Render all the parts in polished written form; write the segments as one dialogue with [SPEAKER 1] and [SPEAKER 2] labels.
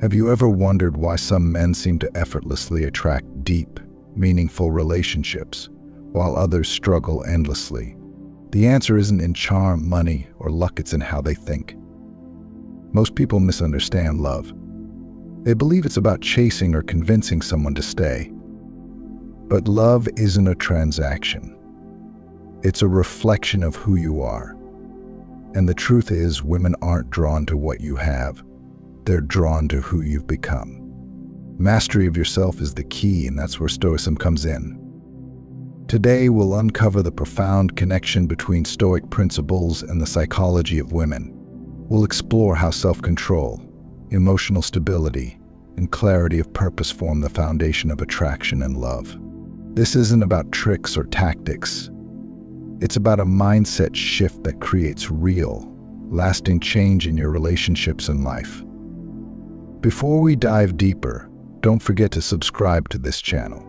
[SPEAKER 1] Have you ever wondered why some men seem to effortlessly attract deep, meaningful relationships, while others struggle endlessly? The answer isn't in charm, money, or luck, it's in how they think. Most people misunderstand love. They believe it's about chasing or convincing someone to stay. But love isn't a transaction. It's a reflection of who you are. And the truth is, women aren't drawn to what you have. They're drawn to who you've become. Mastery of yourself is the key, and that's where Stoicism comes in. Today, we'll uncover the profound connection between Stoic principles and the psychology of women. We'll explore how self-control, emotional stability, and clarity of purpose form the foundation of attraction and love. This isn't about tricks or tactics. It's about a mindset shift that creates real, lasting change in your relationships and life. Before we dive deeper, don't forget to subscribe to this channel.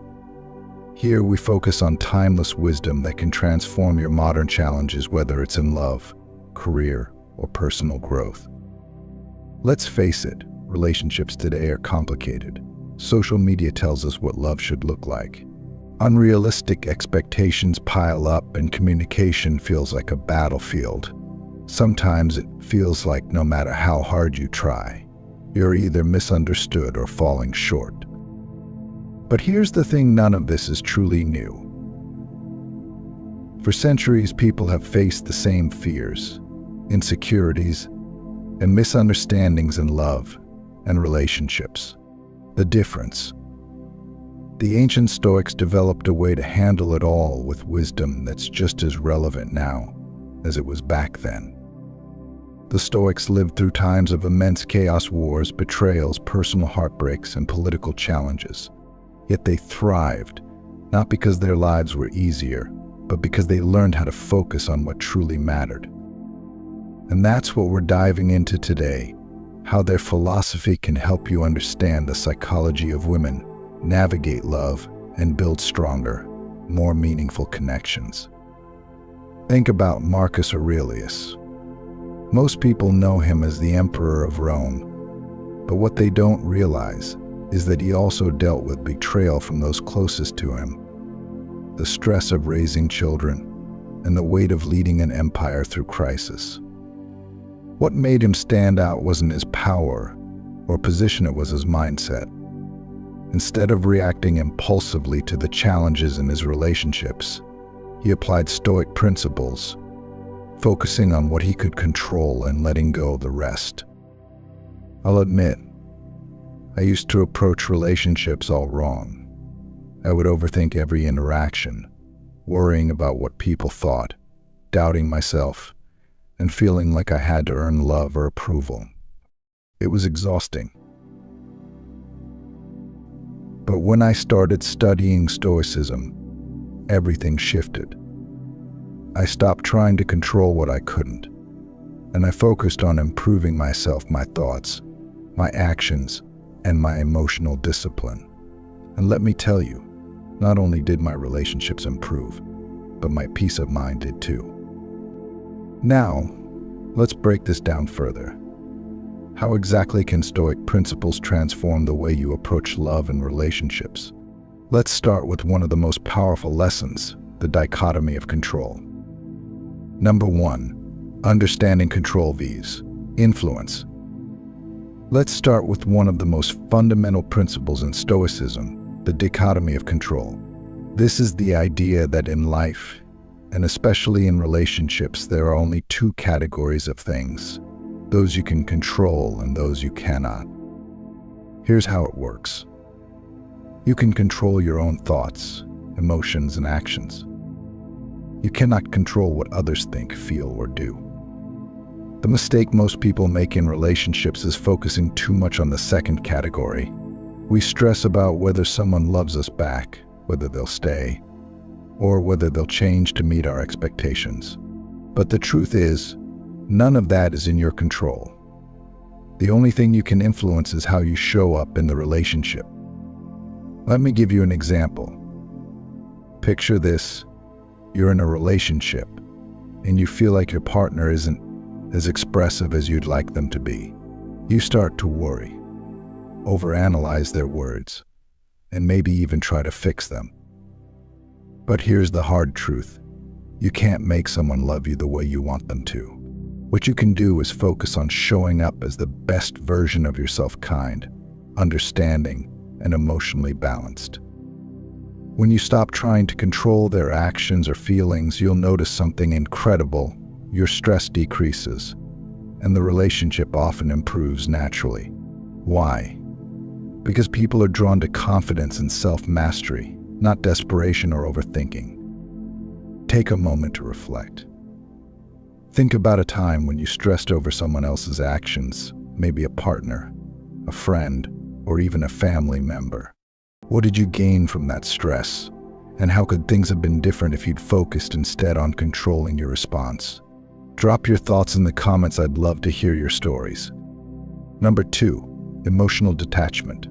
[SPEAKER 1] Here we focus on timeless wisdom that can transform your modern challenges, whether it's in love, career, or personal growth. Let's face it, relationships today are complicated. Social media tells us what love should look like. Unrealistic expectations pile up, and communication feels like a battlefield. Sometimes it feels like no matter how hard you try, you're either misunderstood or falling short. But here's the thing, none of this is truly new. For centuries, people have faced the same fears, insecurities, and misunderstandings in love and relationships. The difference: the ancient Stoics developed a way to handle it all with wisdom that's just as relevant now as it was back then. The Stoics lived through times of immense chaos, wars, betrayals, personal heartbreaks, and political challenges. Yet they thrived, not because their lives were easier, but because they learned how to focus on what truly mattered. And that's what we're diving into today: how their philosophy can help you understand the psychology of women, navigate love, and build stronger, more meaningful connections. Think about Marcus Aurelius. Most people know him as the Emperor of Rome, but what they don't realize is that he also dealt with betrayal from those closest to him, the stress of raising children, and the weight of leading an empire through crisis. What made him stand out wasn't his power or position, it was his mindset. Instead of reacting impulsively to the challenges in his relationships, he applied Stoic principles, focusing on what he could control and letting go of the rest. I'll admit, I used to approach relationships all wrong. I would overthink every interaction, worrying about what people thought, doubting myself, and feeling like I had to earn love or approval. It was exhausting. But when I started studying Stoicism, everything shifted. I stopped trying to control what I couldn't, and I focused on improving myself, my thoughts, my actions, and my emotional discipline. And let me tell you, not only did my relationships improve, but my peace of mind did too. Now, let's break this down further. How exactly can Stoic principles transform the way you approach love and relationships? Let's start with one of the most powerful lessons: the dichotomy of control. Number 1, understanding control vs. influence. Let's start with one of the most fundamental principles in Stoicism, the dichotomy of control. This is the idea that in life, and especially in relationships, there are only two categories of things: those you can control and those you cannot. Here's how it works. You can control your own thoughts, emotions, and actions. You cannot control what others think, feel, or do. The mistake most people make in relationships is focusing too much on the second category. We stress about whether someone loves us back, whether they'll stay, or whether they'll change to meet our expectations. But the truth is, none of that is in your control. The only thing you can influence is how you show up in the relationship. Let me give you an example. Picture this: you're in a relationship, and you feel like your partner isn't as expressive as you'd like them to be. You start to worry. overanalyze their words, and maybe even try to fix them. But here's the hard truth. You can't make someone love you the way you want them to. What you can do is focus on showing up as the best version of yourself, kind, understanding, and emotionally balanced. When you stop trying to control their actions or feelings, you'll notice something incredible. Your stress decreases, and the relationship often improves naturally. Why? Because people are drawn to confidence and self-mastery, not desperation or overthinking. Take a moment to reflect. Think about a time when you stressed over someone else's actions, maybe a partner, a friend, or even a family member. What did you gain from that stress? And how could things have been different if you'd focused instead on controlling your response? Drop your thoughts in the comments. I'd love to hear your stories. Number 2, emotional detachment.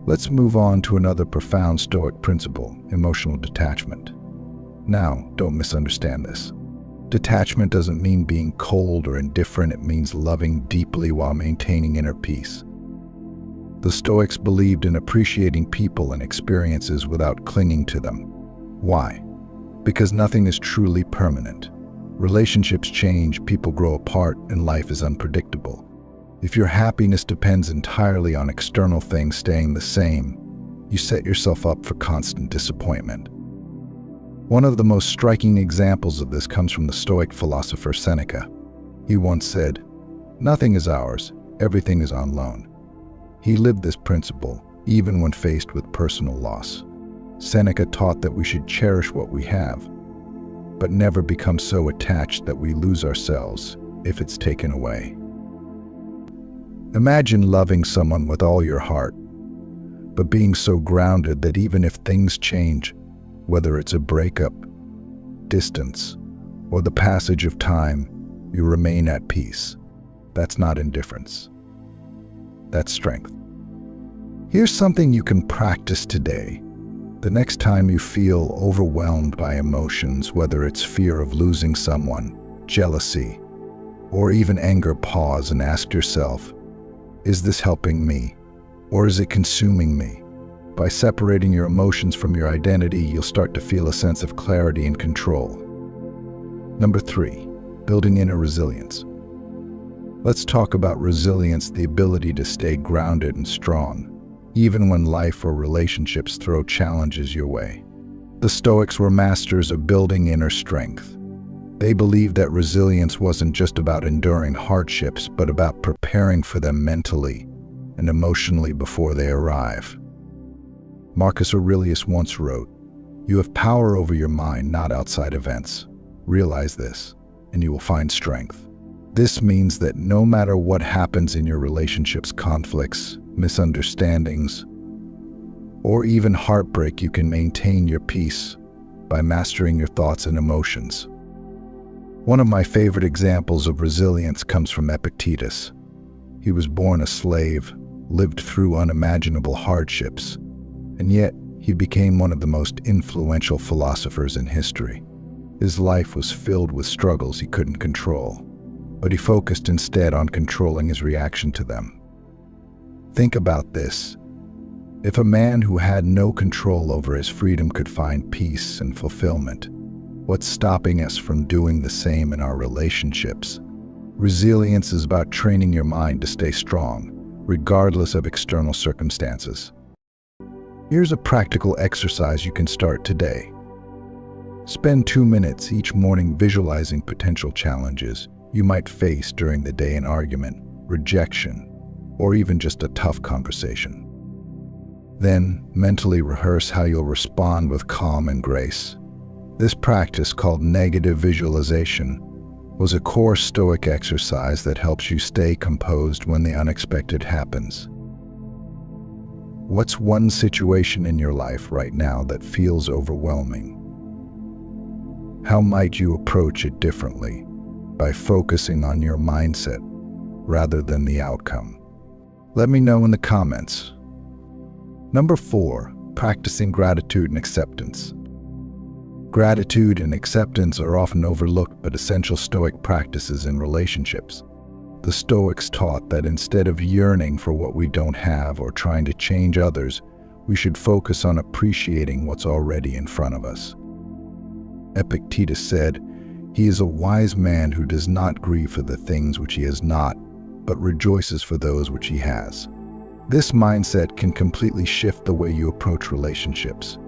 [SPEAKER 1] Let's move on to another profound Stoic principle, emotional detachment. Now, don't misunderstand this. Detachment doesn't mean being cold or indifferent. It means loving deeply while maintaining inner peace. The Stoics believed in appreciating people and experiences without clinging to them. Why? Because nothing is truly permanent. Relationships change, people grow apart, and life is unpredictable. If your happiness depends entirely on external things staying the same, you set yourself up for constant disappointment. One of the most striking examples of this comes from the Stoic philosopher Seneca. He once said, "Nothing is ours, everything is on loan." He lived this principle even when faced with personal loss. Seneca taught that we should cherish what we have, but never become so attached that we lose ourselves if it's taken away. Imagine loving someone with all your heart, but being so grounded that even if things change, whether it's a breakup, distance, or the passage of time, you remain at peace. That's not indifference. That's strength. Here's something you can practice today. The next time you feel overwhelmed by emotions, whether it's fear of losing someone, jealousy, or even anger, pause and ask yourself, is this helping me, or is it consuming me? By separating your emotions from your identity, you'll start to feel a sense of clarity and control. Number 3, building inner resilience. Let's talk about resilience, the ability to stay grounded and strong, even when life or relationships throw challenges your way. The Stoics were masters of building inner strength. They believed that resilience wasn't just about enduring hardships, but about preparing for them mentally and emotionally before they arrive. Marcus Aurelius once wrote, "You have power over your mind, not outside events. Realize this, and you will find strength." This means that no matter what happens in your relationships, conflicts, misunderstandings, or even heartbreak, you can maintain your peace by mastering your thoughts and emotions. One of my favorite examples of resilience comes from Epictetus. He was born a slave, lived through unimaginable hardships, and yet he became one of the most influential philosophers in history. His life was filled with struggles he couldn't control, but he focused instead on controlling his reaction to them. Think about this. If a man who had no control over his freedom could find peace and fulfillment, what's stopping us from doing the same in our relationships? Resilience is about training your mind to stay strong, regardless of external circumstances. Here's a practical exercise you can start today. Spend 2 minutes each morning visualizing potential challenges you might face during the day: an argument, rejection, or even just a tough conversation. Then, mentally rehearse how you'll respond with calm and grace. This practice, called negative visualization, was a core Stoic exercise that helps you stay composed when the unexpected happens. What's one situation in your life right now that feels overwhelming? How might you approach it differently by focusing on your mindset rather than the outcome? Let me know in the comments. Number 4, practicing gratitude and acceptance. Gratitude and acceptance are often overlooked but essential Stoic practices in relationships. The Stoics taught that instead of yearning for what we don't have or trying to change others, we should focus on appreciating what's already in front of us. Epictetus said, "He is a wise man who does not grieve for the things which he has not, but rejoices for those which he has." This mindset can completely shift the way you approach relationships.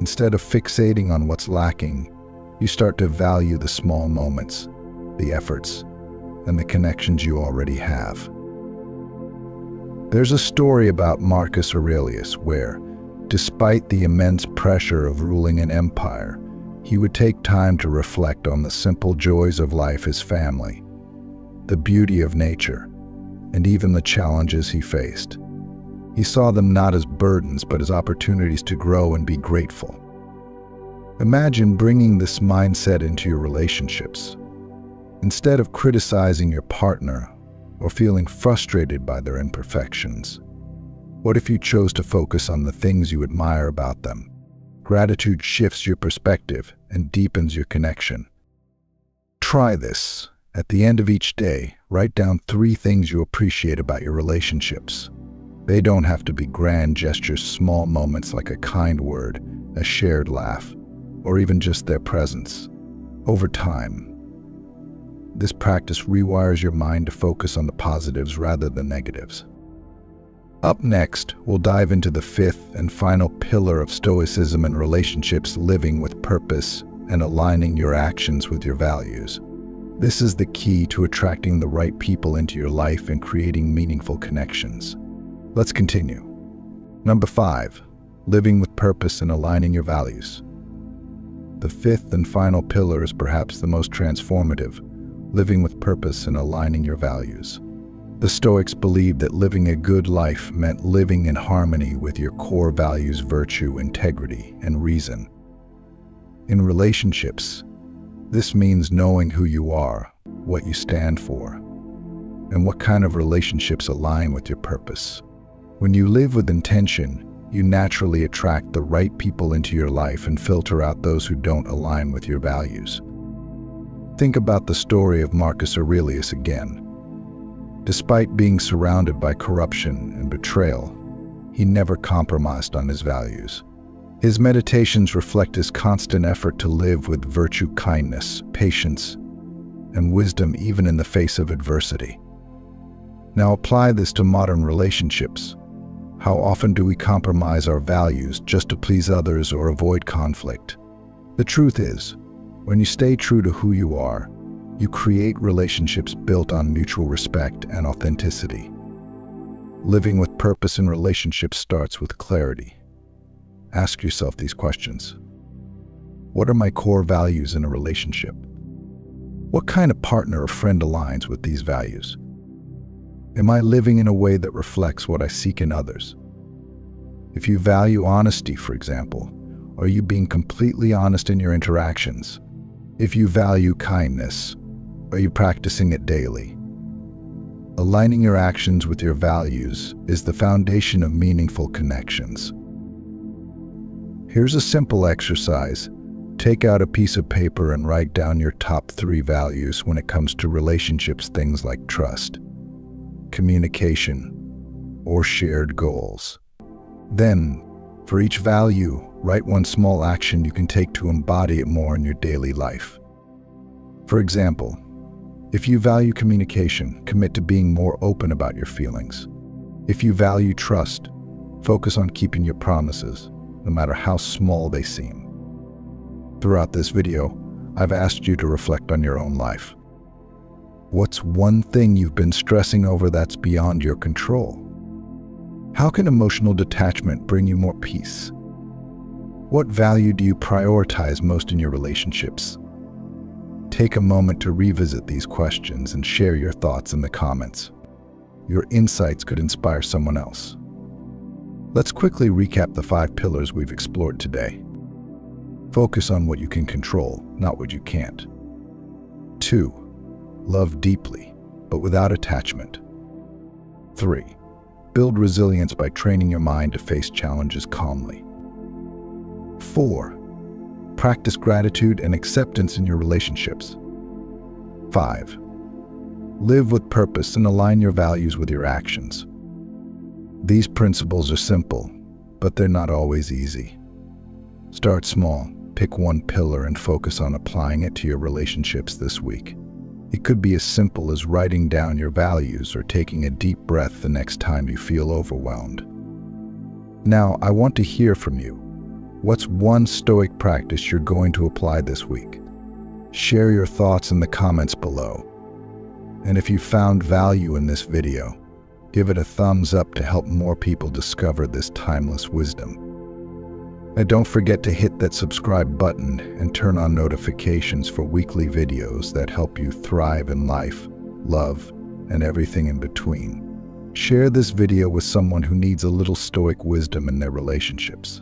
[SPEAKER 1] Instead of fixating on what's lacking, you start to value the small moments, the efforts, and the connections you already have. There's a story about Marcus Aurelius where, despite the immense pressure of ruling an empire, he would take time to reflect on the simple joys of life as family, the beauty of nature, and even the challenges he faced. He saw them not as burdens, but as opportunities to grow and be grateful. Imagine bringing this mindset into your relationships. Instead of criticizing your partner or feeling frustrated by their imperfections, what if you chose to focus on the things you admire about them? Gratitude shifts your perspective and deepens your connection. Try this. At the end of each day, write down 3 things you appreciate about your relationships. They don't have to be grand gestures, small moments like a kind word, a shared laugh, or even just their presence. Over time, this practice rewires your mind to focus on the positives rather than negatives. Up next, we'll dive into the 5th and final pillar of Stoicism and relationships: living with purpose and aligning your actions with your values. This is the key to attracting the right people into your life and creating meaningful connections. Let's continue. Number 5, living with purpose and aligning your values. The 5th and final pillar is perhaps the most transformative: living with purpose and aligning your values. The Stoics believed that living a good life meant living in harmony with your core values: virtue, integrity, and reason. In relationships, this means knowing who you are, what you stand for, and what kind of relationships align with your purpose. When you live with intention, you naturally attract the right people into your life and filter out those who don't align with your values. Think about the story of Marcus Aurelius again. Despite being surrounded by corruption and betrayal, he never compromised on his values. His meditations reflect his constant effort to live with virtue, kindness, patience, and wisdom even in the face of adversity. Now apply this to modern relationships. How often do we compromise our values just to please others or avoid conflict? The truth is, when you stay true to who you are, you create relationships built on mutual respect and authenticity. Living with purpose in relationships starts with clarity. Ask yourself these questions. What are my core values in a relationship? What kind of partner or friend aligns with these values? Am I living in a way that reflects what I seek in others? If you value honesty, for example, are you being completely honest in your interactions? If you value kindness, are you practicing it daily? Aligning your actions with your values is the foundation of meaningful connections. Here's a simple exercise. Take out a piece of paper and write down your top 3 values when it comes to relationships, things like trust, communication, or shared goals. Then, for each value, write one small action you can take to embody it more in your daily life. For example, if you value communication, commit to being more open about your feelings. If you value trust, focus on keeping your promises, no matter how small they seem. Throughout this video, I've asked you to reflect on your own life. What's one thing you've been stressing over that's beyond your control? How can emotional detachment bring you more peace? What value do you prioritize most in your relationships? Take a moment to revisit these questions and share your thoughts in the comments. Your insights could inspire someone else. Let's quickly recap the 5 pillars we've explored today. Focus on what you can control, not what you can't. 2. Love deeply, but without attachment. 3. Build resilience by training your mind to face challenges calmly. 4. Practice gratitude and acceptance in your relationships. 5. Live with purpose and align your values with your actions. These principles are simple, but they're not always easy. Start small, pick one pillar and focus on applying it to your relationships this week. It could be as simple as writing down your values or taking a deep breath the next time you feel overwhelmed. Now, I want to hear from you. What's one Stoic practice you're going to apply this week? Share your thoughts in the comments below. And if you found value in this video, give it a thumbs up to help more people discover this timeless wisdom. And don't forget to hit that subscribe button and turn on notifications for weekly videos that help you thrive in life, love, and everything in between. Share this video with someone who needs a little Stoic wisdom in their relationships.